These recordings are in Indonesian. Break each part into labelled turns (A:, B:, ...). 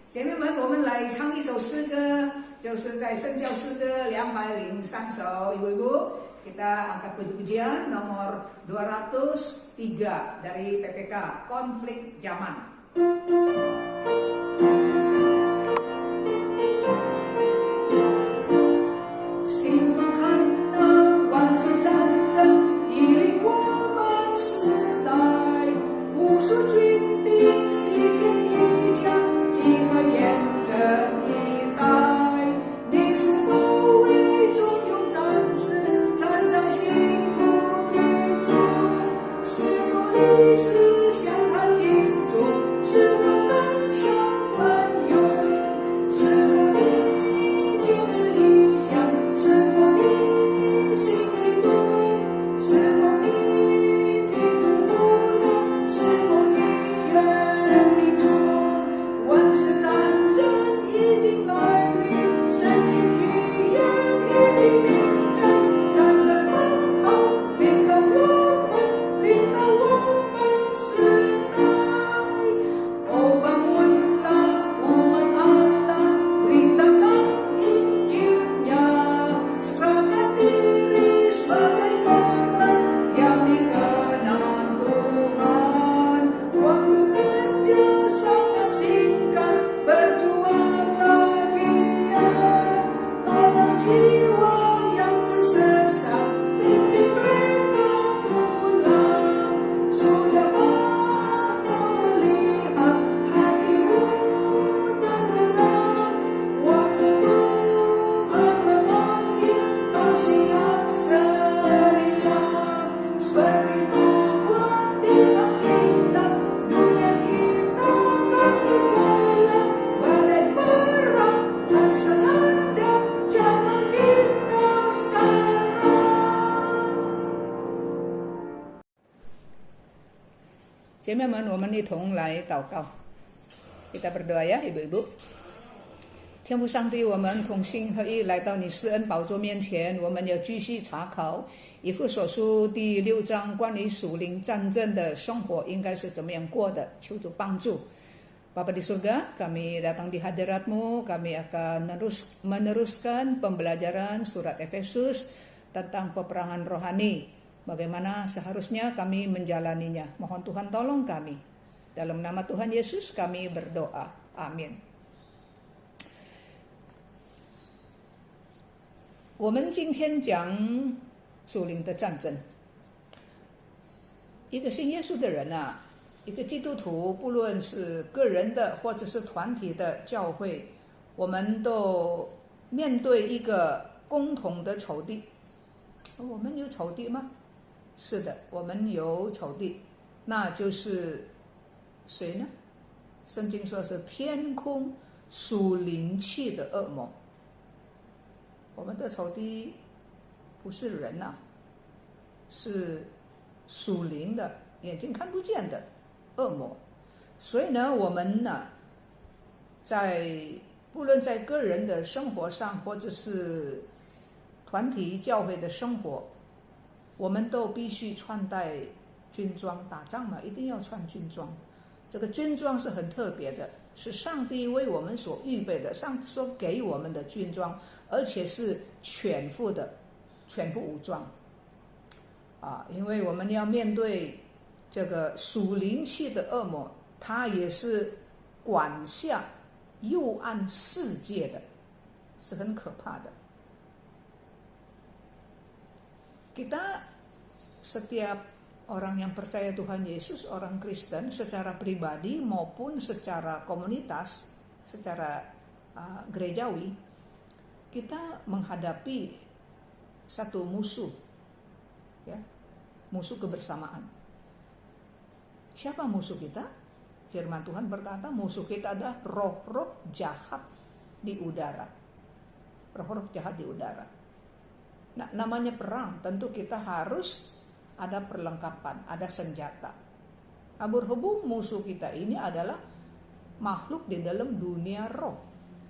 A: 姐妹们，我们来唱一首诗歌，就是在圣教诗歌203首, ibu-ibu. Kita angkat puji-pujian nomor 203 dari PPK, Konflik Zaman. Teman-teman, 我们一同来祷告。Kita berdoa ya, ibu-ibu。天父上帝，我们同心合意来到你施恩宝座面前，我们要继续查考以弗所书第6章关于属灵战争的生活应该是怎么样过的，求主帮助。Bapa di surga, kami datang di hadirat-Mu, kami akan meneruskan pembelajaran surat Efesus tentang peperangan rohani. Bagaimana seharusnya kami menjalaninya. Mohon Tuhan tolong kami. Dalam nama Tuhan Yesus kami berdoa. Amin. 我们今天讲属灵的战争。一个信耶稣的人啊，一个基督徒，不论是个人的或者是团体的教会，我们都面对一个共同的仇敌。我们有仇敌吗？是的，我们有仇敌，那就是谁呢？圣经说是天空属灵气的恶魔。我们的仇敌不是人啊，是属灵的，眼睛看不见的恶魔。所以呢，我们呢，不论在个人的生活上，或者是团体教会的生活，我们都必须穿戴军装，打仗嘛，一定要穿军装。这个军装是很特别的，是上帝为我们所预备的，上帝所给我们的军装，而且是全副武装啊！因为我们要面对这个属灵气的恶魔，他也是管辖幽暗世界的，是很可怕的。Kita setiap orang yang percaya Tuhan Yesus, orang Kristen secara pribadi maupun secara komunitas, secara gerejawi, kita menghadapi satu musuh, ya, musuh kebersamaan. Siapa musuh kita? Firman Tuhan berkata musuh kita adalah roh-roh jahat di udara. Roh-roh jahat di udara. Nah, namanya perang, tentu kita harus ada perlengkapan, ada senjata. Nah, berhubung musuh kita ini adalah makhluk di dalam dunia roh,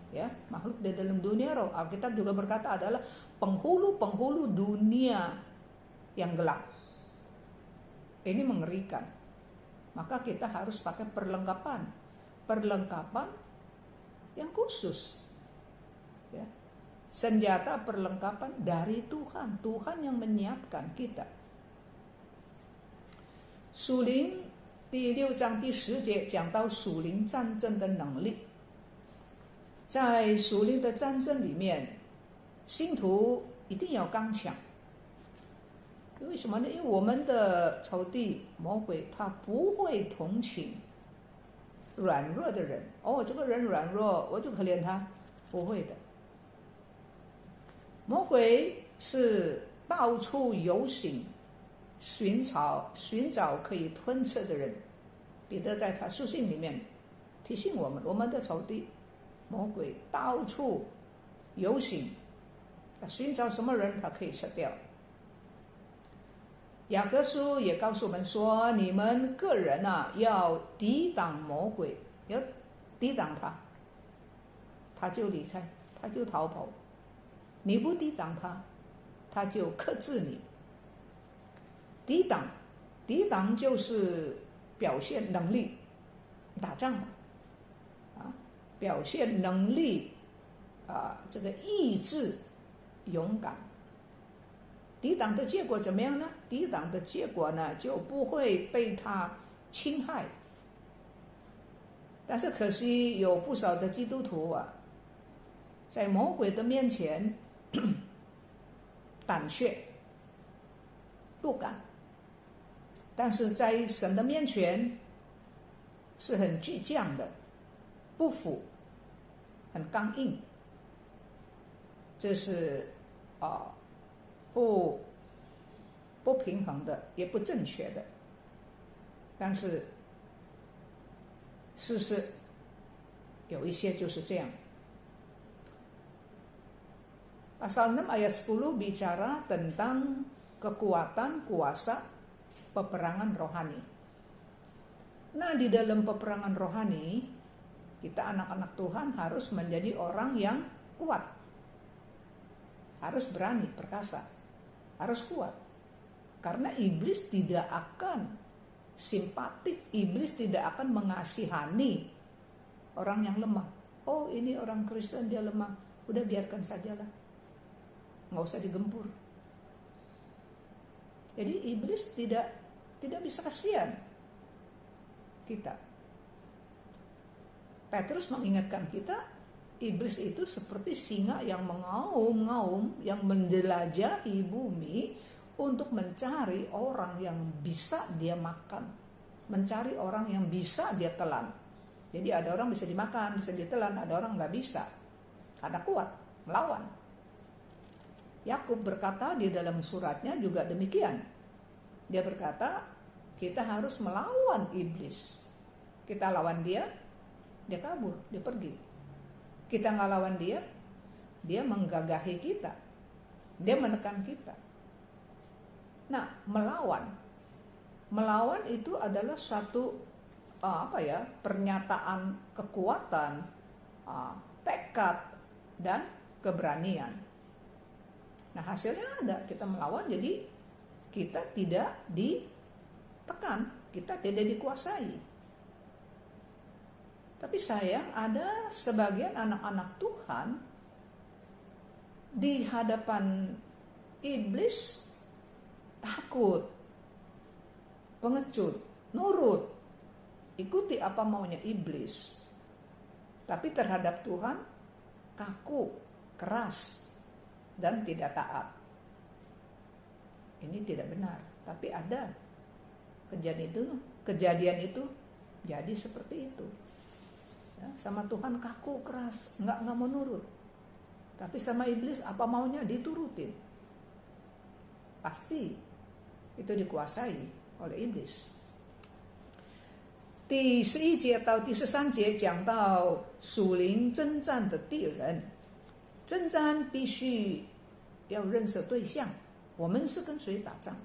A: ya, makhluk di dalam dunia roh. Alkitab juga berkata adalah penghulu-penghulu dunia yang gelap. Ini mengerikan. Maka kita harus pakai perlengkapan yang khusus. Ya. Senjata perlengkapan dari Tuhan. Tuhan yang menyiapkan kita. 属灵第6章第10节讲到属灵战争的能力。在属灵的战争里面，信徒一定要刚强。为什么呢？因为我们的仇敌魔鬼他不会同情软弱的人。这个人软弱，我就可怜他，不会的。魔鬼是到处游行，寻找可以吞吃的人。彼得在他书信里面提醒我们，我们的仇敌魔鬼到处游行，他寻找什么人他可以吃掉。雅各书也告诉我们说，你们个人要抵挡魔鬼，要抵挡他，他就离开，他就逃跑。你不抵挡他，他就克制你。抵挡就是表现能力，打仗表现能力这个意志勇敢。抵挡的结果怎么样呢？抵挡的结果呢，就不会被他侵害。但是可惜有不少的基督徒在魔鬼的面前胆怯不敢，但是在神的面前是很倔强的，不服，很刚硬。这是不平衡的，也不正确的。但是事实有一些就是这样。Pasal 6 ayat 10 bicara tentang kekuatan kuasa peperangan rohani. Nah, di dalam peperangan rohani, kita anak-anak Tuhan harus menjadi orang yang kuat. Harus berani, perkasa. Harus kuat. Karena iblis tidak akan simpatik, iblis tidak akan mengasihani orang yang lemah. Ini orang Kristen dia lemah, udah biarkan sajalah, nggak usah digempur. Jadi iblis tidak bisa kasihan kita. Petrus mengingatkan kita, iblis itu seperti singa yang mengaum-ngaum, yang menjelajahi bumi untuk mencari orang yang bisa dia makan, mencari orang yang bisa dia telan. Jadi ada orang bisa dimakan, bisa ditelan, ada orang nggak bisa, karena kuat, melawan. Yakub berkata di dalam suratnya juga demikian. Dia berkata, kita harus melawan iblis. Kita lawan dia kabur, dia pergi. Kita nggak lawan dia dia menggagahi kita, dia menekan kita. Nah, melawan itu adalah satu pernyataan kekuatan, tekad dan keberanian. Nah, hasilnya ada, kita melawan, jadi kita tidak ditekan, kita tidak dikuasai. Tapi sayang, ada sebagian anak-anak Tuhan di hadapan iblis takut, pengecut, nurut, ikuti apa maunya iblis. Tapi terhadap Tuhan kaku, keras, dan tidak taat. Ini tidak benar, tapi ada kejadian itu jadi seperti itu. Ya, sama Tuhan kaku, keras, nggak mau nurut. Tapi sama iblis apa maunya diturutin. Pasti itu dikuasai oleh iblis. 第11节到第13节讲到属灵征战的敌人，征战必须要认识对象。我们是跟谁打仗？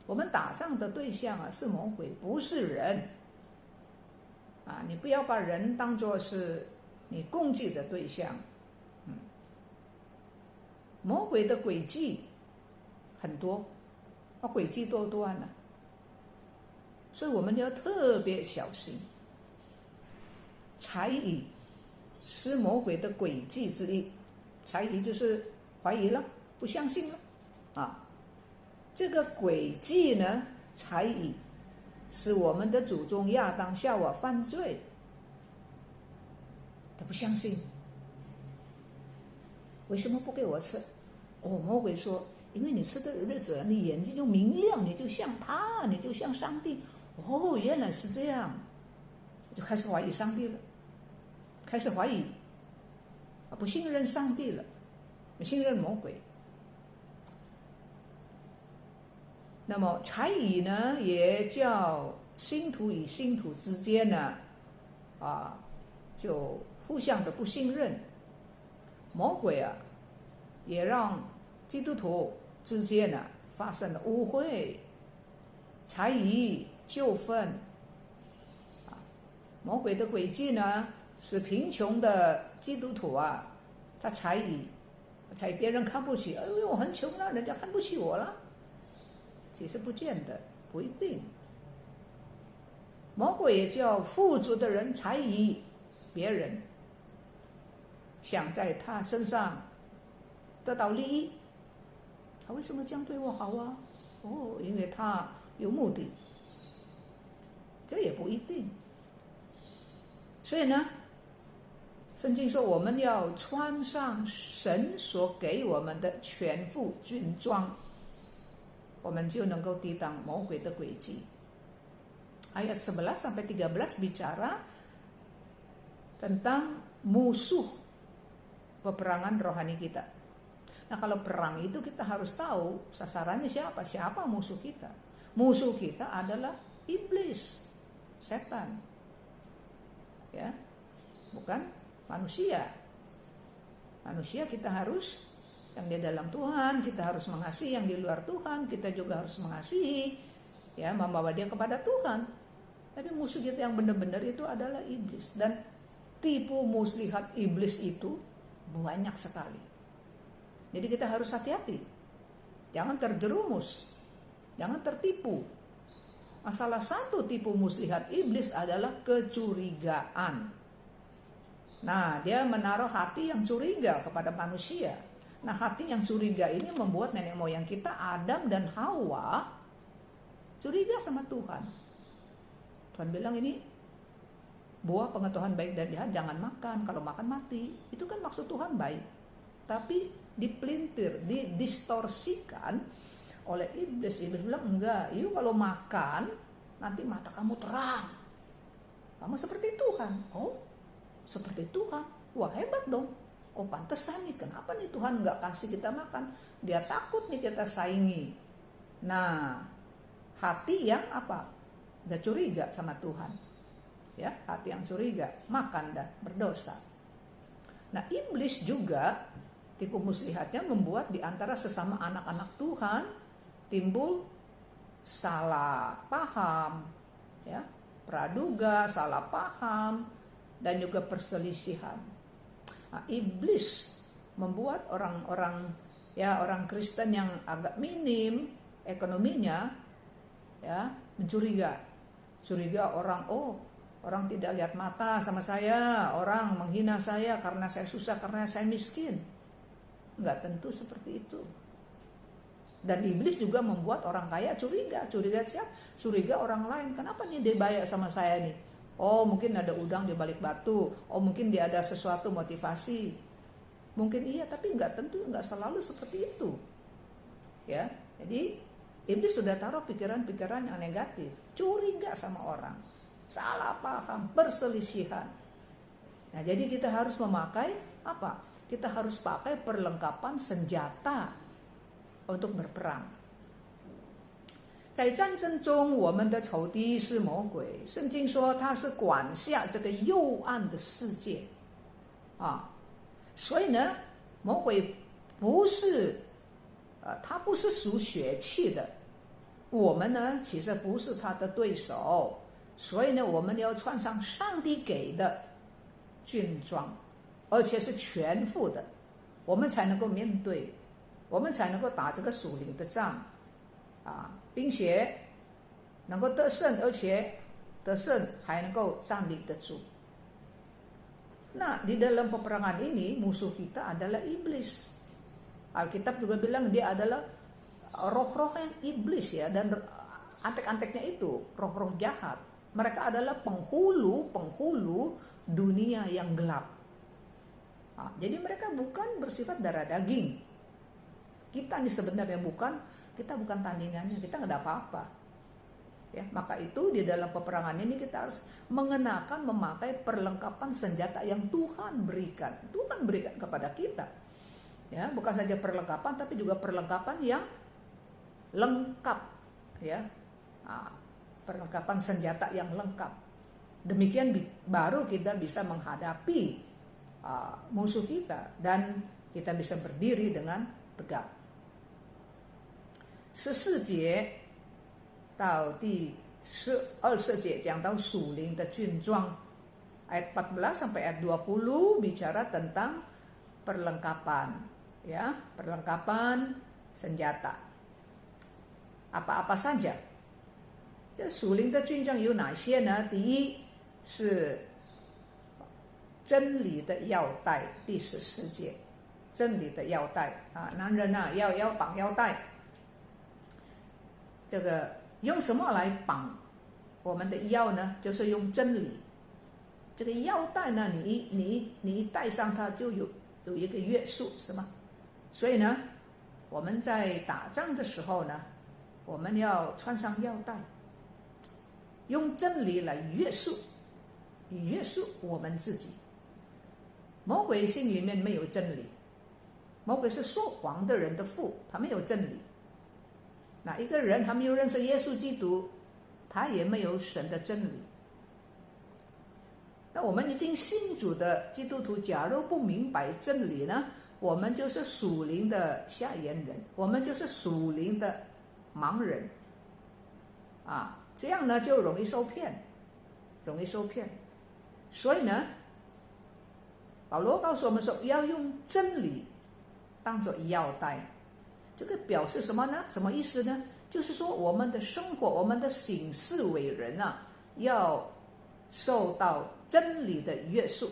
A: 我们打仗的对象是魔鬼，不是人。你不要把人当作是你攻击的对象。魔鬼的诡计很多，诡计多端了，所以我们要特别小心。才艺是魔鬼的诡计之一。猜疑就是怀疑了，不相信了啊。这个诡计呢，猜疑是我们的祖宗亚当夏娃犯罪，他不相信，为什么不给我吃？魔鬼说，因为你吃的日子，你眼睛就明亮，你就像他，你就像上帝。原来是这样，就开始怀疑上帝了，开始怀疑，不信任上帝了，不信任魔鬼。那么猜疑呢，也叫信徒与信徒之间呢，就互相的不信任。魔鬼啊，也让基督徒之间呢发生了误会、猜疑、纠纷。魔鬼的诡计呢，使贫穷的基督徒啊，他猜疑别人看不起，我很穷了，人家看不起我了。其实不见得，不一定。魔鬼也叫富足的人猜疑别人，想在他身上得到利益。他为什么这样对我好啊？因为他有目的。这也不一定。所以呢，圣经说我们要穿上神所给我们的全副军装，我们就能够抵挡魔鬼的诡计。Ayat 11-13 bicara tentang musuh peperangan rohani kita. Nah, kalau perang itu kita harus tahu sasarannya siapa musuh kita. Musuh kita adalah iblis, setan. Ya, bukan manusia. Manusia kita harus, yang di dalam Tuhan, kita harus mengasihi, yang di luar Tuhan kita juga harus mengasihi, ya, membawa dia kepada Tuhan. Tapi musuh kita yang benar-benar itu adalah iblis. Dan tipu muslihat iblis itu banyak sekali. Jadi kita harus hati-hati. Jangan terjerumus, jangan tertipu. Salah satu tipu muslihat iblis adalah kecurigaan. Nah, dia menaruh hati yang curiga kepada manusia. Nah, hati yang curiga ini membuat nenek moyang kita Adam dan Hawa curiga sama Tuhan. Tuhan bilang ini buah pengetahuan baik dan jahat jangan makan, kalau makan mati. Itu kan maksud Tuhan baik. Tapi dipelintir, didistorsikan oleh iblis. Iblis bilang enggak, itu kalau makan nanti mata kamu terang, kamu seperti Tuhan. Seperti Tuhan, wah hebat dong. Pantesan nih, kenapa nih Tuhan enggak kasih kita makan? Dia takut nih kita saingi. Nah, hati yang apa? Udah curiga sama Tuhan, ya, hati yang curiga, makan dah, berdosa. Nah, iblis juga tipu muslihatnya membuat di antara sesama anak-anak Tuhan timbul salah paham, ya, praduga, salah paham, dan juga perselisihan. Nah, iblis membuat orang Kristen yang agak minim ekonominya, ya, mencuriga orang tidak lihat mata sama saya, orang menghina saya karena saya susah, karena saya miskin. Enggak tentu seperti itu. Dan iblis juga membuat orang kaya curiga siapa? Curiga orang lain. Kenapa nih dia baik sama saya nih? Mungkin ada udang di balik batu. Mungkin dia ada sesuatu motivasi. Mungkin iya, tapi enggak tentu, enggak selalu seperti itu. Ya, jadi iblis sudah taruh pikiran-pikiran yang negatif, curiga sama orang, salah paham, perselisihan. Nah, jadi kita harus memakai apa? Kita harus pakai perlengkapan senjata untuk berperang. 在战争中，我们的仇敌是魔鬼。圣经说他是管辖这个幽暗的世界，所以呢，魔鬼不是，他不是属血气的。我们呢，其实不是他的对手，所以呢，我们要穿上上帝给的军装，而且是全副的，我们才能够面对，我们才能够打这个属灵的仗，并且能够得胜，而且得胜还能够站立得住。Nah, di dalam peperangan ini musuh kita adalah iblis. Alkitab juga bilang dia adalah roh-roh yang iblis ya, dan antek-anteknya itu roh-roh jahat. Mereka adalah penghulu dunia yang gelap. Nah, jadi mereka bukan bersifat darah daging. Kita nih sebenarnya kita bukan tandingannya, kita nggak ada apa-apa. Ya, maka itu di dalam peperangan ini kita harus memakai perlengkapan senjata yang Tuhan berikan. Tuhan berikan kepada kita. Ya, bukan saja perlengkapan tapi juga perlengkapan yang lengkap, ya. Perlengkapan senjata yang lengkap. Demikian baru kita bisa menghadapi musuh kita dan kita bisa berdiri dengan tegak. 14节到第20节讲到属灵的军装， ayat 14 sampai ayat 20 bicara tentang perlengkapan, ya, perlengkapan senjata. Apa-apa saja. 这属灵的军装有哪些呢？第一是真理的腰带，第14节，真理的腰带啊，男人啊要绑腰带。这个用什么来绑我们的腰呢？就是用真理。这个腰带呢，你一戴上它就有一个约束，是吗？所以呢，我们在打仗的时候呢，我们要穿上腰带，用真理来约束我们自己。魔鬼心里面没有真理，魔鬼是说谎的人的父，他没有真理。那一个人他没有认识耶稣基督，他也没有神的真理。那我们已经信主的基督徒，假如不明白真理呢，我们就是属灵的瞎眼人，我们就是属灵的盲人啊，这样呢就容易受骗。所以呢，保罗告诉我们说，要用真理当作腰带。这个表示什么呢？什么意思呢？就是说我们的生活，我们的行事为人啊，要受到真理的约束，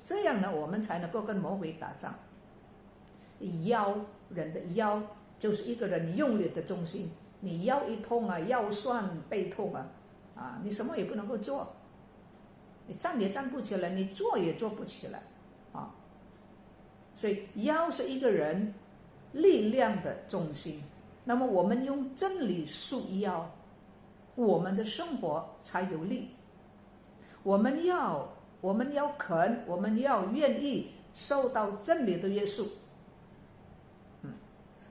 A: 这样呢，我们才能够跟魔鬼打仗。人的腰就是一个人用力的中心，你腰一痛啊，腰酸背痛啊，你什么也不能够做，你站也站不起来，你坐也坐不起来啊。所以腰是一个人力量的中心，那么我们用真理束腰，我们的生活才有力。我们要肯，我们要愿意受到真理的约束。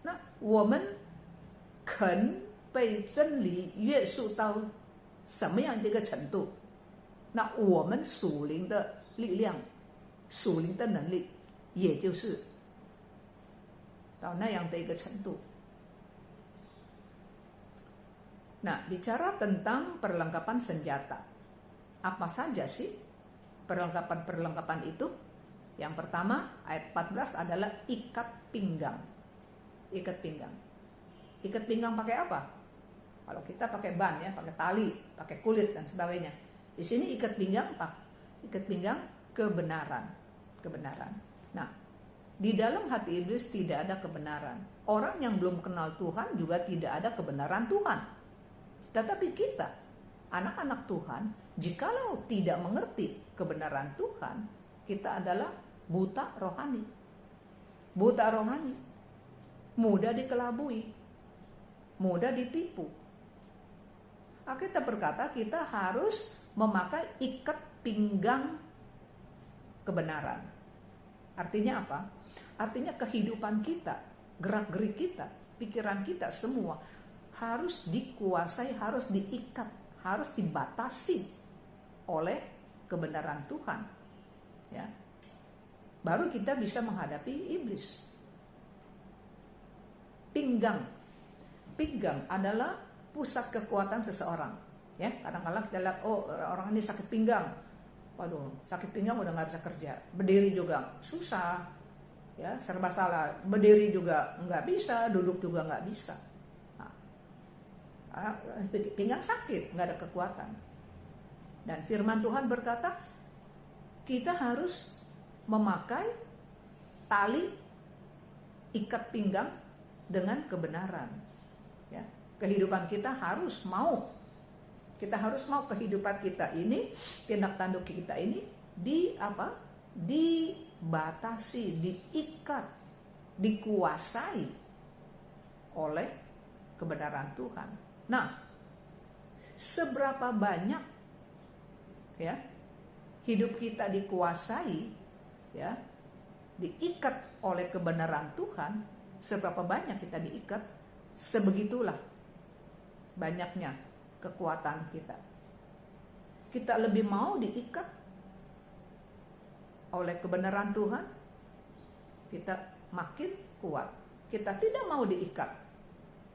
A: 那我们肯被真理约束到什么样的一个程度，那我们属灵的力量，属灵的能力也就是到那样的一个程度。Nah, bicara tentang perlengkapan senjata, apa saja sih perlengkapan itu? Yang pertama, ayat 14 adalah ikat pinggang. Ikat pinggang pakai apa? Kalau kita pakai ban ya, pakai tali, pakai kulit dan sebagainya. Di sini ikat pinggang kebenaran. Nah, di dalam hati iblis tidak ada kebenaran. Orang yang belum kenal Tuhan juga tidak ada kebenaran Tuhan. Tetapi kita, anak-anak Tuhan, jikalau tidak mengerti kebenaran Tuhan, kita adalah buta rohani. Mudah dikelabui, mudah ditipu. Kita berkata kita harus memakai ikat pinggang kebenaran. Artinya apa? Artinya kehidupan kita, gerak-gerik kita, pikiran kita semua harus dikuasai, harus diikat, harus dibatasi oleh kebenaran Tuhan. Ya. Baru kita bisa menghadapi iblis. Pinggang adalah pusat kekuatan seseorang. Ya, kadang-kadang kita lihat, orang ini sakit pinggang. Waduh, sakit pinggang udah nggak bisa kerja. Berdiri juga susah, ya, serba salah. Berdiri juga nggak bisa, duduk juga nggak bisa. Pinggang sakit, nggak ada kekuatan. Dan firman Tuhan berkata, kita harus memakai tali ikat pinggang dengan kebenaran. Ya, kehidupan kita harus mau. Kita harus mau kehidupan kita ini, tindak tanduk kita ini dibatasi, diikat, dikuasai oleh kebenaran Tuhan. Nah, seberapa banyak ya hidup kita dikuasai, ya, diikat oleh kebenaran Tuhan, seberapa banyak kita diikat, sebegitulah banyaknya kekuatan kita. Kita lebih mau diikat oleh kebenaran Tuhan, kita makin kuat. Kita tidak mau diikat,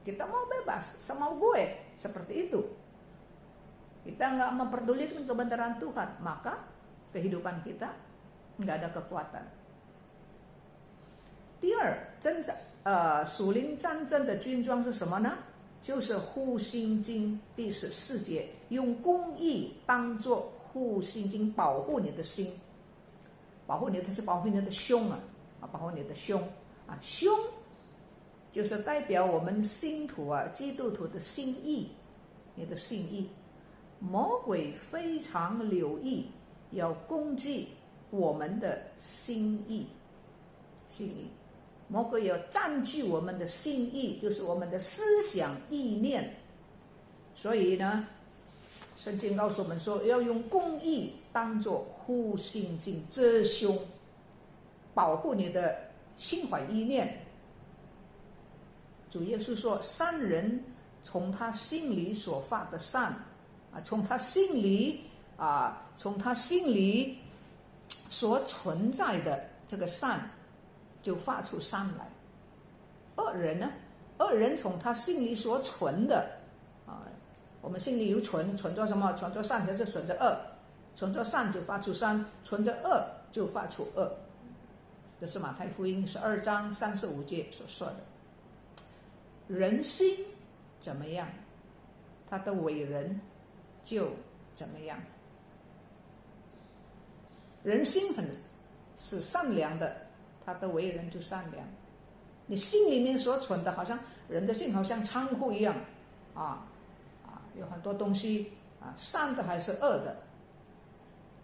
A: kita mau bebas, semau gue, seperti itu. Kita nggak memperdulikan kebenaran Tuhan, maka kehidupan kita nggak ada kekuatan. 第二，属灵战争的军装是什么呢？就是护心经第14节，用公义当作护心经，保护你的心，保护你的是保护你的胸啊，保护你的胸啊，胸就是代表我们信徒啊，基督徒的心意，你的心意。魔鬼非常留意，要攻击我们的心意，心意。魔鬼要占据我们的心意，就是我们的思想意念。所以呢，圣经告诉我们说，要用公义当作护心镜，遮胸，保护你的心怀意念。主耶稣说，善人从他心里所发的善啊，从他心里所存在的这个善，就发出善来。恶人呢？恶人从他心里所存的啊，我们心里有存着什么？存着善还是存着恶？存着善就发出善，存着恶就发出恶。这是马太福音12章35节所说的。人心怎么样，他的为人就怎么样。人心是善良的，他的为人就善良。你心里面所存的，好像人的心好像仓库一样有很多东西善的还是恶的。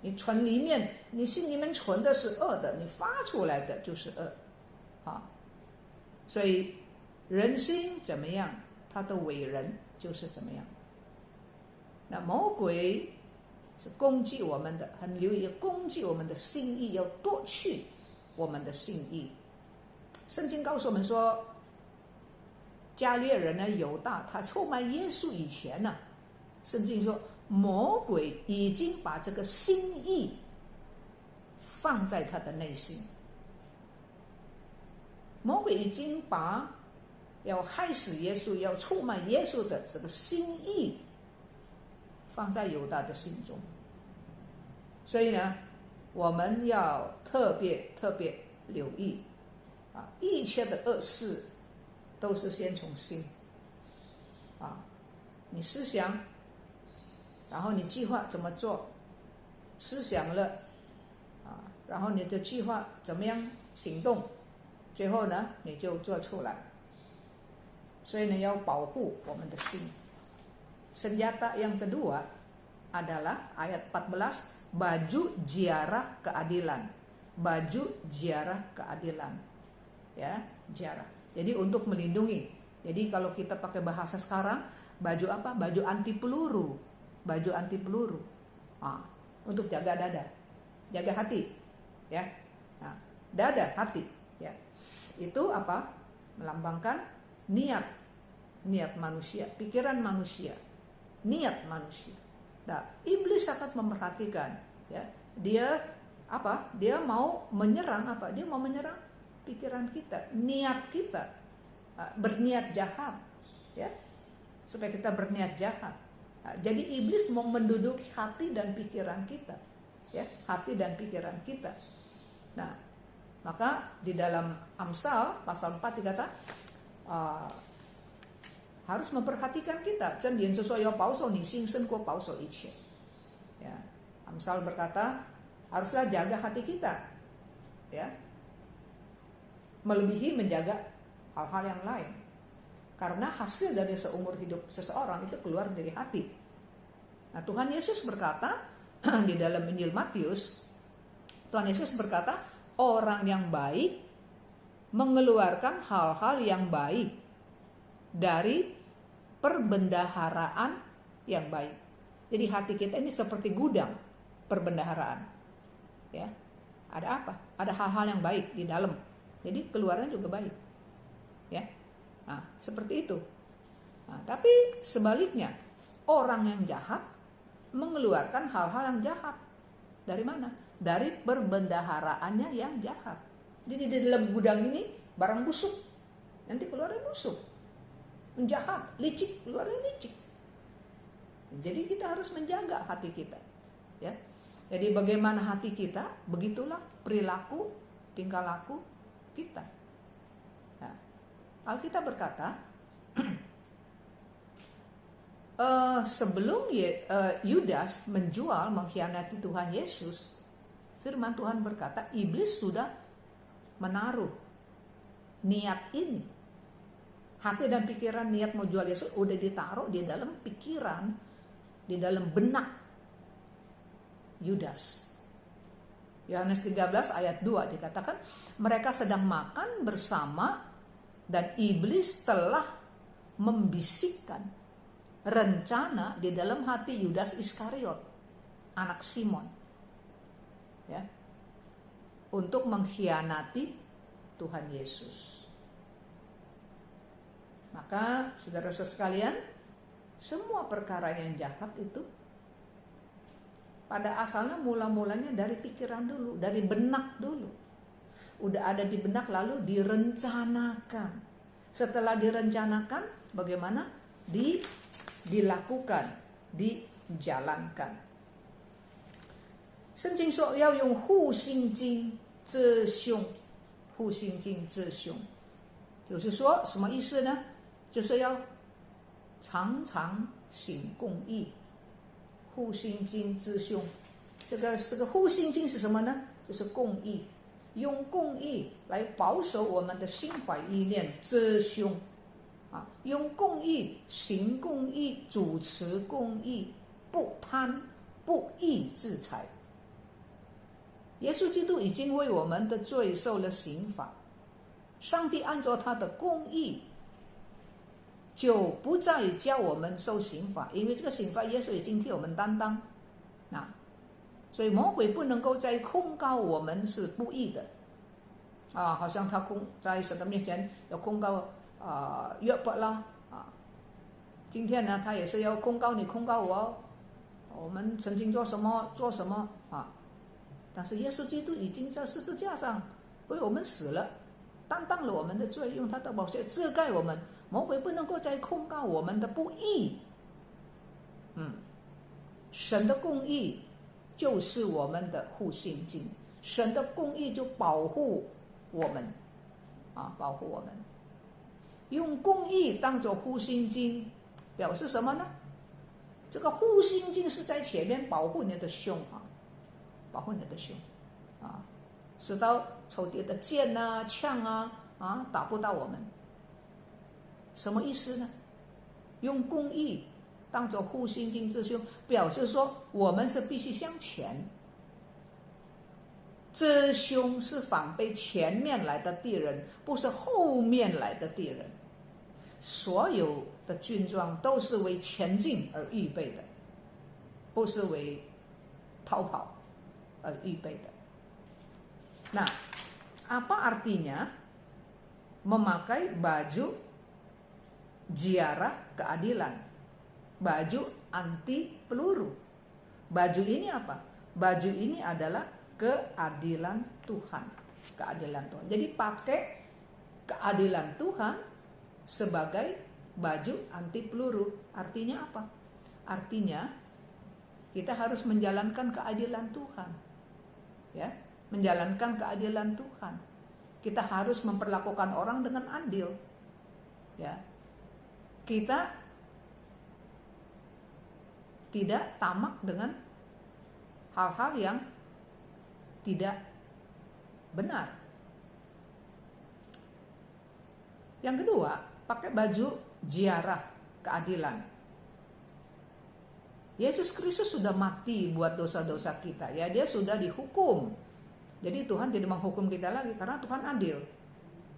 A: 你心里面存的是恶的，你发出来的就是恶所以人心怎么样，他的为人就是怎么样。那魔鬼是攻击我们的，很留意攻击我们的心意，要夺去我们的心意。圣经告诉我们说，加略人呢，犹大他出卖耶稣以前呢，圣经说魔鬼已经把这个心意放在他的内心，魔鬼已经把要害死耶稣、要出卖耶稣的这个心意放在犹大的心中。所以呢，我们要特别留意一切的恶事都是先从心你思想，然后你计划怎么做，思想了然后你的计划怎么样行动，最后呢你就做出来。所以呢，要保护我们的心。Senjata yang kedua adalah ayat 14, baju ziarah keadilan. Baju ziarah keadilan. Ya, ziarah. Jadi untuk melindungi. Jadi kalau kita pakai bahasa sekarang, baju apa? Baju anti peluru. Baju anti peluru. Untuk jaga dada, jaga hati. Ya. Dada, hati, ya. Itu apa? Melambangkan niat manusia, pikiran manusia, niat manusia. Nah, iblis sangat memperhatikan, ya. Dia mau menyerang apa? Dia mau menyerang pikiran kita, niat kita, berniat jahat, ya, supaya kita berniat jahat. Jadi iblis mau menduduki hati dan pikiran kita, ya, hati dan pikiran kita. Nah, maka di dalam Amsal pasal 4 dikata harus memperhatikan kita. 箴言就说要保守你心胜过保守一切。Ya, Amsal berkata haruslah jaga hati kita, ya, melebihi menjaga hal-hal yang lain. Karena hasil dari seumur hidup seseorang itu keluar dari hati. Nah, Tuhan Yesus berkata di dalam Injil Matius, Tuhan Yesus berkata, orang yang baik mengeluarkan hal-hal yang baik dari perbendaharaan yang baik. Jadi hati kita ini seperti gudang perbendaharaan. Ya. Ada apa? Ada hal-hal yang baik di dalam. Jadi keluarnya juga baik. Ya. Nah, seperti itu. Nah, tapi sebaliknya, orang yang jahat mengeluarkan hal-hal yang jahat. Dari mana? Dari perbendaharaannya yang jahat. Jadi di dalam gudang ini barang busuk. Nanti keluarnya busuk. Menjahat, licik, keluarnya licik. Jadi kita harus menjaga hati kita. Ya. Jadi bagaimana hati kita, begitulah perilaku, tingkah laku kita. Nah, Alkitab berkata, sebelum Yudas menjual, mengkhianati Tuhan Yesus, firman Tuhan berkata, iblis sudah menaruh niat ini. Hati dan pikiran niat mau jual Yesus udah ditaruh di dalam pikiran, di dalam benak Yudas. Yohanes 13 ayat 2 dikatakan, mereka sedang makan bersama dan iblis telah membisikkan rencana di dalam hati Yudas Iskariot, anak Simon, ya, untuk mengkhianati Tuhan Yesus. Maka saudara-saudara sekalian, semua perkara yang jahat itu pada asalnya mula-mulanya dari pikiran dulu, dari benak dulu. Udah ada di benak lalu direncanakan. Setelah direncanakan, bagaimana? Dilakukan, dijalankan. 圣经说要用护心经遮胸，护心经遮胸，就是说什么意思呢？就是要常常行公义。护心经之胸，这个护心经是什么呢？就是公义，用公义来保守我们的心怀意念，遮胸啊，用公义行公义，主持公义，不贪不义之财。耶稣基督已经为我们的罪受了刑罚，上帝按照他的公义，就不再叫我们受刑罚，因为这个刑罚耶稣已经替我们担当。所以魔鬼不能够再控告我们是不义的啊，好像他在神的面前要控告约伯啦啊，今天呢他也是要控告你，控告我，我们曾经做什么啊？但是耶稣基督已经在十字架上为我们死了，担当了我们的罪，用他的宝血遮盖我们。魔鬼不能够再控告我们的不义。神的公义就是我们的护心经，神的公义就保护我们啊，保护我们。用公义当作护心经，表示什么呢？这个护心经是在前面保护你的胸啊，保护你的胸啊，使到仇敌的剑啊、枪啊打不到我们。什么意思呢？用公义当作护心经之胸，表示说我们是必须向前。遮胸是反被前面来的敌人，不是后面来的敌人。所有的军装都是为前进而预备的，不是为逃跑而预备的。Nah, apa artinya memakai baju ziarah keadilan, baju anti peluru? Baju ini apa? Baju ini adalah keadilan Tuhan, keadilan Tuhan. Jadi pakai keadilan Tuhan sebagai baju anti peluru. Artinya apa? Artinya kita harus menjalankan keadilan Tuhan, ya, menjalankan keadilan Tuhan. Kita harus memperlakukan orang dengan adil, ya. Kita tidak tamak dengan hal-hal yang tidak benar. Yang kedua, pakai baju ziarah keadilan. Yesus Kristus sudah mati buat dosa-dosa kita, ya, dia sudah dihukum. Jadi Tuhan tidak menghukum kita lagi karena Tuhan adil.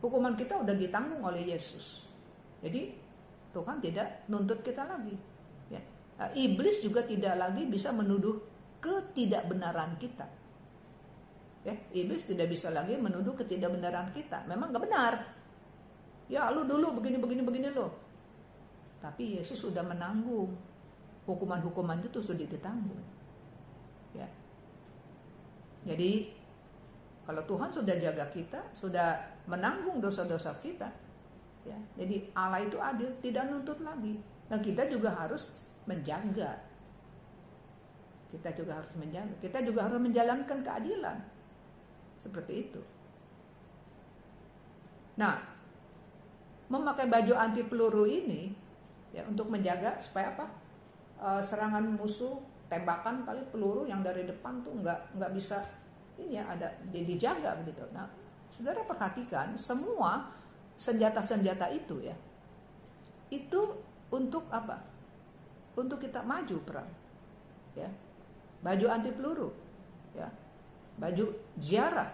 A: Hukuman kita udah ditanggung oleh Yesus. Jadi Tuhan tidak nuntut kita lagi. Ya. Iblis juga tidak lagi bisa menuduh ketidakbenaran kita. Ya, iblis tidak bisa lagi menuduh ketidakbenaran kita. Memang nggak benar. Ya, lu dulu begini lo. Tapi Yesus sudah menanggung. Hukuman-hukuman itu sudah ditanggung. Ya. Jadi kalau Tuhan sudah jaga kita, sudah menanggung dosa-dosa kita, ya. Jadi Allah itu adil, tidak nuntut lagi. Nah, kita juga harus menjaga. Kita juga harus menjalankan keadilan. Seperti itu. Nah, memakai baju anti peluru ini, ya, untuk menjaga supaya apa? Serangan musuh, tembakan kali peluru yang dari depan tuh nggak bisa ini ya, ada dijaga begitu. Nah, saudara perhatikan semua senjata-senjata itu, ya, itu untuk apa? Untuk kita maju perang, ya. Baju anti peluru, ya, baju ziarah.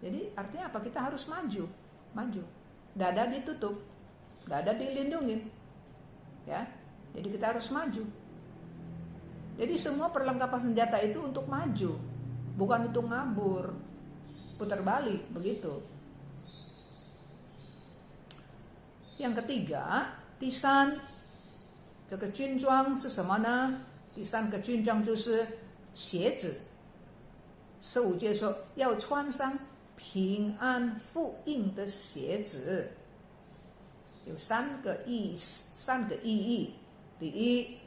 A: Jadi artinya apa? Kita harus maju, dada ditutup, dada dilindungin, ya. Jadi kita harus maju. Jadi semua perlengkapan senjata itu untuk maju, bukan untuk ngabur, putar balik begitu. Yang ketiga, tisan 这个军装是什么呢？第三个军装就是鞋子。15节说要穿上平安福音的鞋子，有三个意义。第一，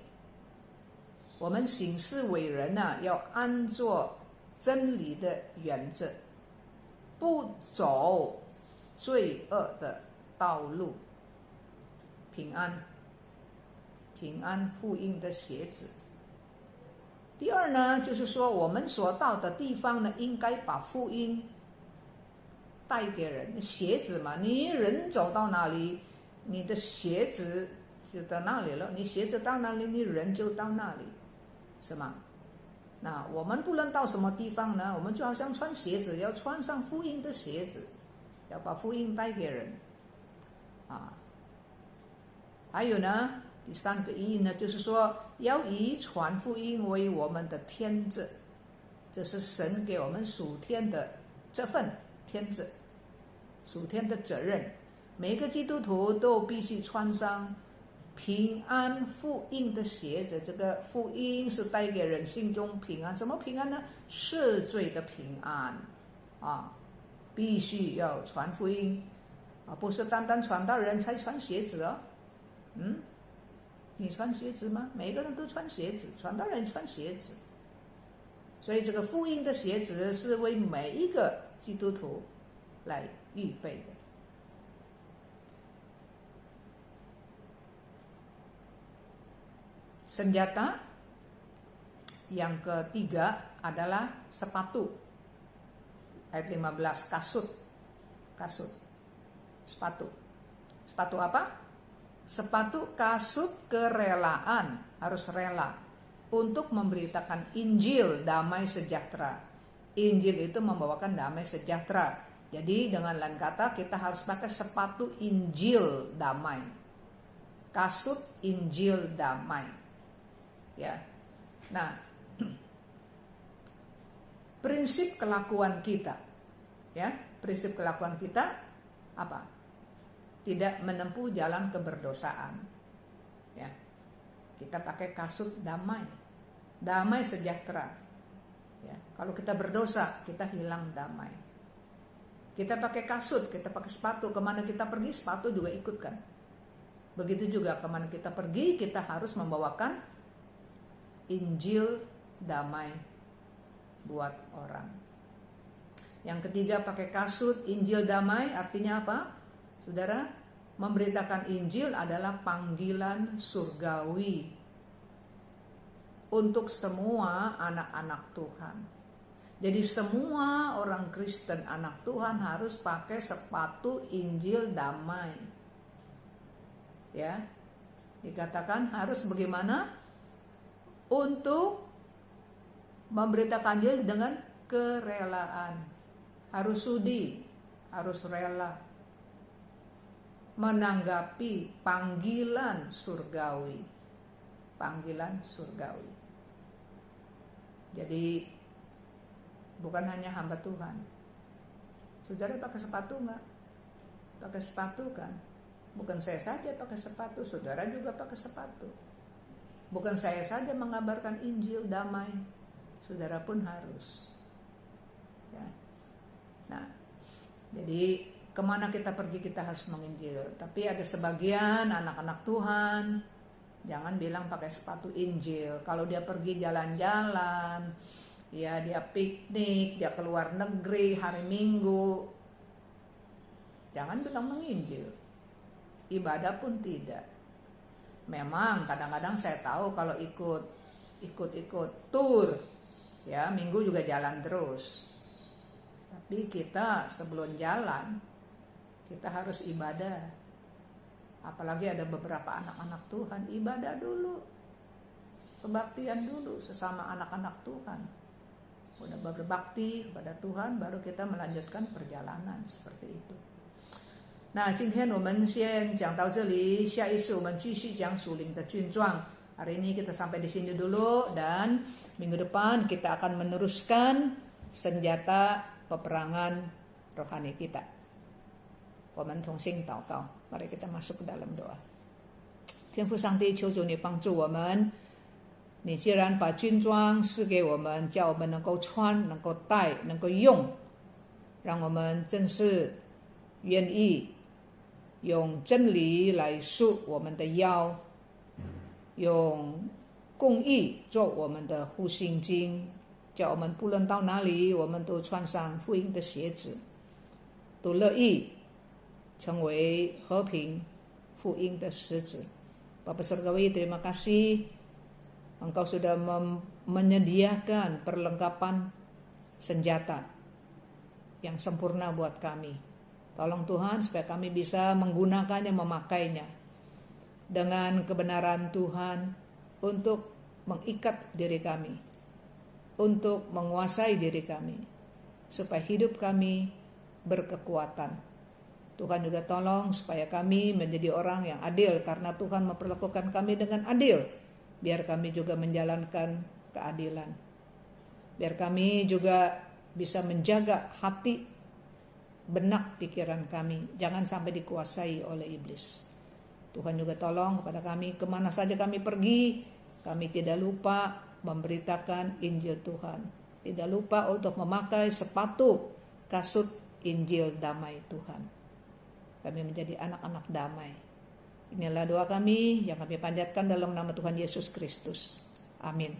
A: 我们行事为人要按照真理的原则，不走罪恶的道路。平安福音的鞋子。第二呢，就是说我们所到的地方呢，应该把福音带给人。鞋子嘛，你人走到哪里，你的鞋子就到那里了，你鞋子到哪里，你人就到那里，是吗？那我们不论到什么地方呢，我们就好像穿鞋子，要穿上福音的鞋子，要把福音带给人啊。还有呢，第三个意义呢，就是说要以传福音为我们的天职，这是神给我们属天的这份天职，属天的责任。每个基督徒都必须穿上平安福音的鞋子。这个福音是带给人心中平安，什么平安呢？赦罪的平安啊！必须要传福音啊，不是单单传道人才穿鞋子哦。你穿鞋子吗？每个人都穿鞋子，传道人穿鞋子。所以这个福音的鞋子是为每一个基督徒来预备的。Senjata yang ketiga adalah sepatu. Ayat 15, kasut. Sepatu apa? Sepatu kasut kerelaan, harus rela untuk memberitakan Injil damai sejahtera. Injil itu membawakan damai sejahtera. Jadi dengan lain kata kita harus pakai sepatu Injil damai. Kasut Injil damai. Ya. Nah, prinsip kelakuan kita, ya, prinsip kelakuan kita apa? Tidak menempuh jalan keberdosaan. Ya. Kita pakai kasut damai sejahtera. Ya. Kalau kita berdosa, kita hilang damai. Kita pakai kasut, kita pakai sepatu, kemana kita pergi sepatu juga ikutkan. Begitu juga kemana kita pergi, kita harus membawakan Injil damai buat orang. Yang ketiga pakai kasut Injil damai, artinya apa? Saudara, memberitakan Injil adalah panggilan surgawi untuk semua anak-anak Tuhan. Jadi semua orang Kristen anak Tuhan harus pakai sepatu Injil damai. Ya. Dikatakan harus bagaimana? Untuk memberitakan Injil dengan kerelaan. Harus sudi, harus rela menanggapi panggilan surgawi. Panggilan surgawi. Jadi bukan hanya hamba Tuhan. Saudara pakai sepatu enggak? Pakai sepatu kan? Bukan saya saja pakai sepatu, saudara juga pakai sepatu. Bukan saya saja mengabarkan Injil damai, saudara pun harus. Ya. Nah, jadi kemana kita pergi kita harus menginjil. Tapi ada sebagian anak-anak Tuhan, jangan bilang pakai sepatu Injil. Kalau dia pergi jalan-jalan, ya dia piknik, dia keluar negeri hari Minggu, jangan bilang menginjil. Ibadah pun tidak. Memang kadang-kadang saya tahu kalau ikut tur, ya Minggu juga jalan terus. Tapi kita sebelum jalan, kita harus ibadah. Apalagi ada beberapa anak-anak Tuhan, ibadah dulu, kebaktian dulu sesama anak-anak Tuhan. Udah berbakti kepada Tuhan, baru kita melanjutkan perjalanan seperti itu. 那今天我们先讲到这里，下一次我们继续讲属灵的军装。Hari ini kita sampai di sini dulu, dan minggu depan kita akan meneruskan senjata peperangan rohani kita. 我们同心祷告， mari kita masuk ke dalam doa. 天父上帝，求主你帮助我们。你既然把军装赐给我们，叫我们能够穿、能够戴、能够用，让我们真是愿意用真理来束我们的腰，用公义做我们的护心经，叫我们不论到哪里，我们都穿上福音的鞋子，都乐意成为和平福音的使者。Bapa Surgawi, terima kasih Engkau sudah menyediakan perlengkapan senjata yang sempurna buat kami. Tolong Tuhan supaya kami bisa menggunakannya, memakainya dengan kebenaran Tuhan untuk mengikat diri kami, untuk menguasai diri kami, supaya hidup kami berkekuatan. Tuhan juga tolong supaya kami menjadi orang yang adil, karena Tuhan memperlakukan kami dengan adil. Biar kami juga menjalankan keadilan. Biar kami juga bisa menjaga hati, benak pikiran kami, jangan sampai dikuasai oleh iblis. Tuhan juga tolong kepada kami, kemana saja kami pergi, kami tidak lupa memberitakan Injil Tuhan. Tidak lupa untuk memakai sepatu kasut Injil damai Tuhan. Kami menjadi anak-anak damai. Inilah doa kami yang kami panjatkan dalam nama Tuhan Yesus Kristus. Amin.